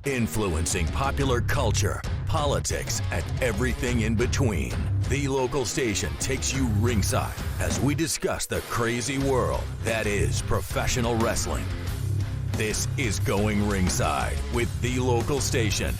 Influencing popular culture, politics, and everything in between. The local station takes you ringside as we discuss the crazy world that is professional wrestling. This is Going Ringside with the local station.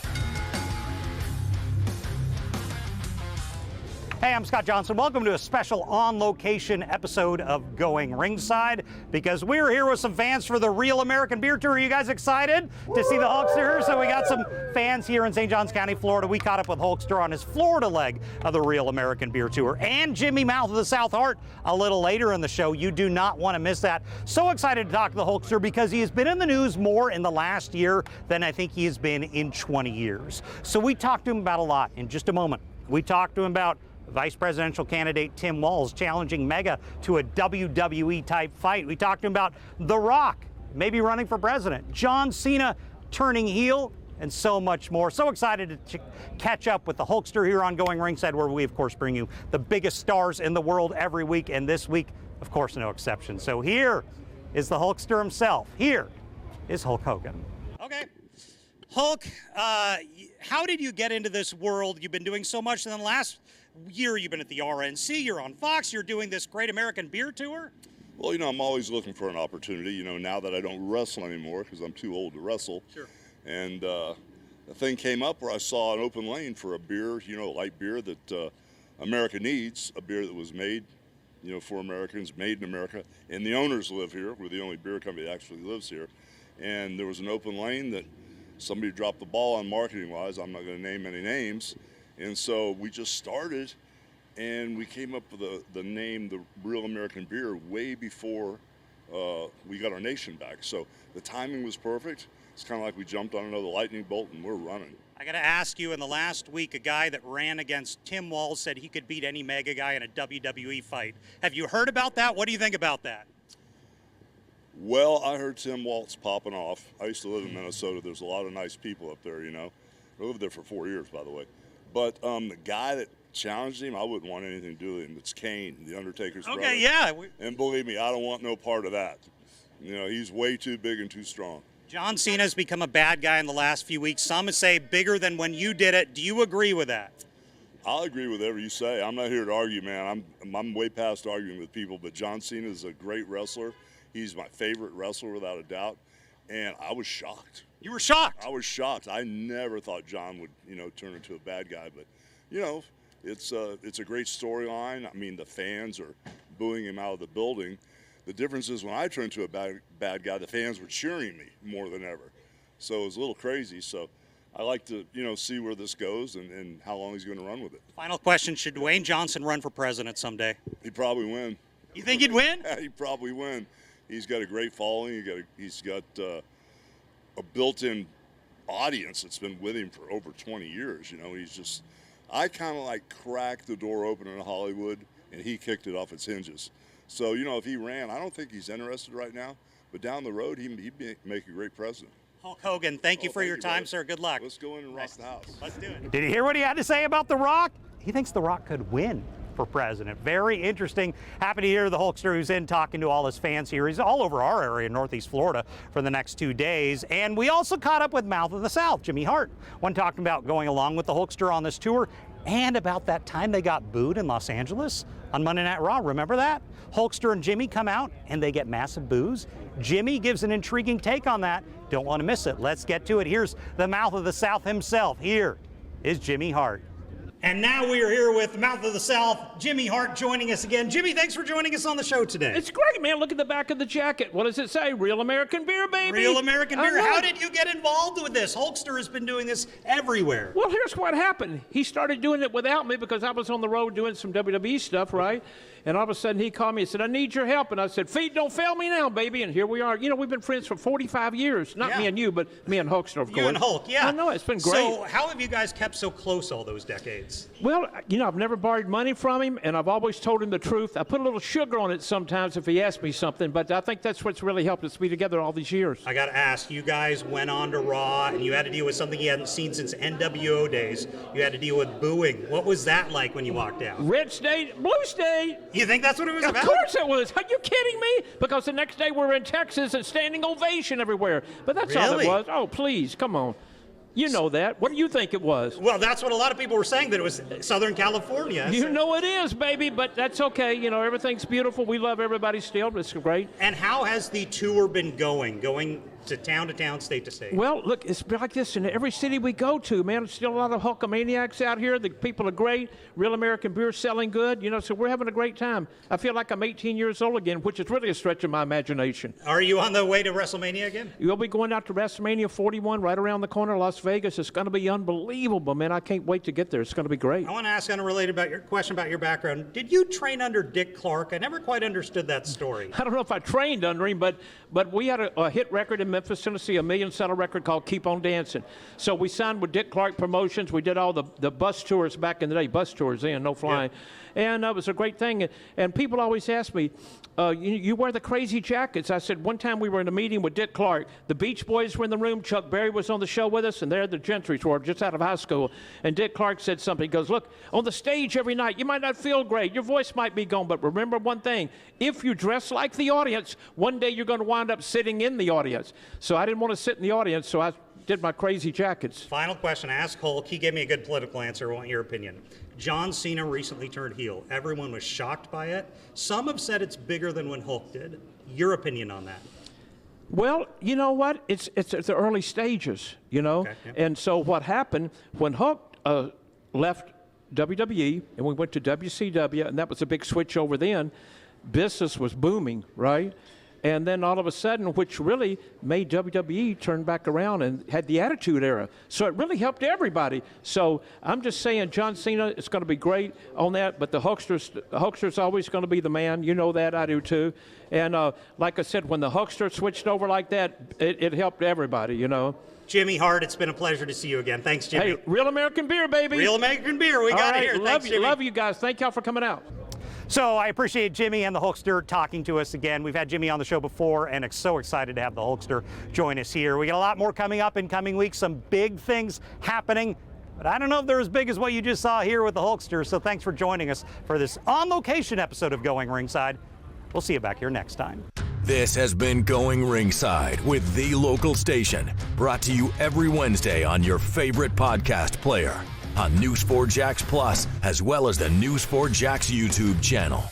Hey, I'm Scott Johnson. Welcome to a special on-location episode of Going Ringside because we're here with some fans for the Real American Beer Tour. Are you guys excited to see the Hulkster? So we got some fans here in St. Johns County, Florida. We caught up with Hulkster on his Florida leg of the Real American Beer Tour, and Jimmy Mouth of the South Hart a little later in the show. You do not want to miss that. So excited to talk to the Hulkster because he has been in the news more in the last year than I think he has been in 20 years. So we talked to him about a lot in just a moment. We talked to him about Vice presidential candidate Tim Walz challenging Mega to a WWE-type fight. We talked to him about The Rock maybe running for president, John Cena turning heel, and so much more. So excited to catch up with the Hulkster here on Going Ringside, where we, of course, bring you the biggest stars in the world every week, and this week, of course, no exception. So here is the Hulkster himself. Here is Hulk Hogan. Okay. Hulk, how did you get into this world? You've been doing so much in the last year. You've been at the RNC, you're on Fox, you're doing this Great American Beer Tour. Well, I'm always looking for an opportunity, now that I don't wrestle anymore because I'm too old to wrestle. Sure. And the thing came up where I saw an open lane for a beer, light beer that America needs, a beer that was made, for Americans, made in America, and the owners live here. We're the only beer company that actually lives here. And there was an open lane that somebody dropped the ball on marketing-wise. I'm not going to name any names. And so we just started, and we came up with the name, the Real American Beer, way before we got our nation back. So the timing was perfect. It's kind of like we jumped on another lightning bolt, and we're running. I got to ask you, in the last week, a guy that ran against Tim Walz said he could beat any mega guy in a WWE fight. Have you heard about that? What do you think about that? Well, I heard Tim Walz popping off. I used to live in Minnesota. There's a lot of nice people up there, I lived there for 4 years, by the way. But the guy that challenged him, I wouldn't want anything to do with him. It's Kane, the Undertaker's brother. Okay, yeah. And believe me, I don't want no part of that. He's way too big and too strong. John Cena's become a bad guy in the last few weeks. Some say bigger than when you did it. Do you agree with that? I'll agree with whatever you say. I'm not here to argue, man. I'm way past arguing with people. But John Cena is a great wrestler. He's my favorite wrestler without a doubt. And I was shocked. You were shocked? I was shocked. I never thought John would, turn into a bad guy. But, it's a great storyline. I mean, the fans are booing him out of the building. The difference is when I turned into a bad guy, the fans were cheering me more than ever. So it was a little crazy. So I like to, see where this goes and how long he's going to run with it. Final question, should Dwayne Johnson run for president someday? He'd probably win. You think he'd win? Yeah, he'd probably win. He's got a great following. He's got a built-in audience that's been with him for over 20 years. I kind of like cracked the door open in Hollywood, and he kicked it off its hinges. So, if he ran, I don't think he's interested right now, but down the road, he'd make a great president. Hulk Hogan, thank you for your time, brother. Sir. Good luck. Let's go in and rock the house. Let's do it. Did you hear what he had to say about The Rock? He thinks The Rock could win for president. Very interesting. Happy to hear the Hulkster who's in talking to all his fans here. He's all over our area, Northeast Florida, for the next 2 days. And we also caught up with Mouth of the South, Jimmy Hart, when talking about going along with the Hulkster on this tour and about that time they got booed in Los Angeles on Monday Night Raw. Remember that? Hulkster and Jimmy come out and they get massive boos. Jimmy gives an intriguing take on that. Don't want to miss it. Let's get to it. Here's the Mouth of the South himself. Here is Jimmy Hart. And now we are here with Mouth of the South, Jimmy Hart, joining us again. Jimmy, thanks for joining us on the show today. It's great, man. Look at the back of the jacket. What does it say? Real American Beer, baby. Real American Beer. How did you get involved with this? Hulkster has been doing this everywhere. Well, here's what happened. He started doing it without me because I was on the road doing some WWE stuff, right? And all of a sudden he called me and said, I need your help. And I said, feet don't fail me now, baby. And here we are. We've been friends for 45 years. Not me and you, but me and Hulkster, of course. You and Hulk, yeah. I know, it's been great. So how have you guys kept so close all those decades? Well, I've never borrowed money from him, and I've always told him the truth. I put a little sugar on it sometimes if he asks me something, but I think that's what's really helped us be together all these years. I got to ask, you guys went on to Raw, and you had to deal with something you hadn't seen since NWO days. You had to deal with booing. What was that like when you walked out? Red state, blue state. You think that's what it was about? Of course it was. Are you kidding me? Because the next day we're in Texas and standing ovation everywhere. But that's all it was. Oh, please, come on. You know that. What do you think it was? Well, that's what a lot of people were saying, that it was Southern California. You know it is, baby, but that's okay. You know, everything's beautiful. We love everybody still. It's great. And how has the tour been going to town, state to state? Well, look, it's been like this in every city we go to, man. There's still a lot of Hulkamaniacs out here. The people are great. Real American beer selling good. You know, so we're having a great time. I feel like I'm 18 years old again, which is really a stretch of my imagination. Are you on the way to WrestleMania again? You'll be going out to WrestleMania 41 right around the corner, Las Vegas. It's going to be unbelievable, man. I can't wait to get there. It's going to be great. I want to ask unrelated about your question about your background. Did you train under Dick Clark? I never quite understood that story. I don't know if I trained under him, but we had a hit record in Memphis, Tennessee, a million-seller record called Keep On Dancing. So we signed with Dick Clark Promotions. We did all the bus tours back in the day, bus tours then, no flying. Yeah. And it was a great thing. And people always ask me, you wear the crazy jackets. I said, one time we were in a meeting with Dick Clark. The Beach Boys were in the room. Chuck Berry was on the show with us, and they're the Gentrys were just out of high school. And Dick Clark said something. He goes, look, on the stage every night, you might not feel great. Your voice might be gone, but remember one thing. If you dress like the audience, one day you're going to wind up sitting in the audience. So I didn't want to sit in the audience, so I did my crazy jackets. Final question. Ask Hulk. He gave me a good political answer. I want your opinion. John Cena recently turned heel. Everyone was shocked by it. Some have said it's bigger than when Hulk did. Your opinion on that? Well, you know what? It's at the early stages, you know? Okay, yeah. And so what happened when Hulk left WWE and we went to WCW, and that was a big switch over then, business was booming, right? And then all of a sudden, which really made WWE turn back around and had the Attitude Era. So it really helped everybody. So I'm just saying, John Cena is going to be great on that, but the Hulkster's always going to be the man. You know that, I do too. And like I said, when the Hulkster switched over like that, it helped everybody, you know. Jimmy Hart, it's been a pleasure to see you again. Thanks, Jimmy. Hey, Real American beer, baby. Real American beer. We got it here. Thanks, Jimmy. Love you guys. Thank y'all for coming out. So I appreciate Jimmy and the Hulkster talking to us again. We've had Jimmy on the show before, and it's so excited to have the Hulkster join us here. We got a lot more coming up in coming weeks, some big things happening, but I don't know if they're as big as what you just saw here with the Hulkster. So thanks for joining us for this on-location episode of Going Ringside. We'll see you back here next time. This has been Going Ringside with The Local Station, brought to you every Wednesday on your favorite podcast player, on News4Jax Plus, as well as the News4Jax YouTube channel.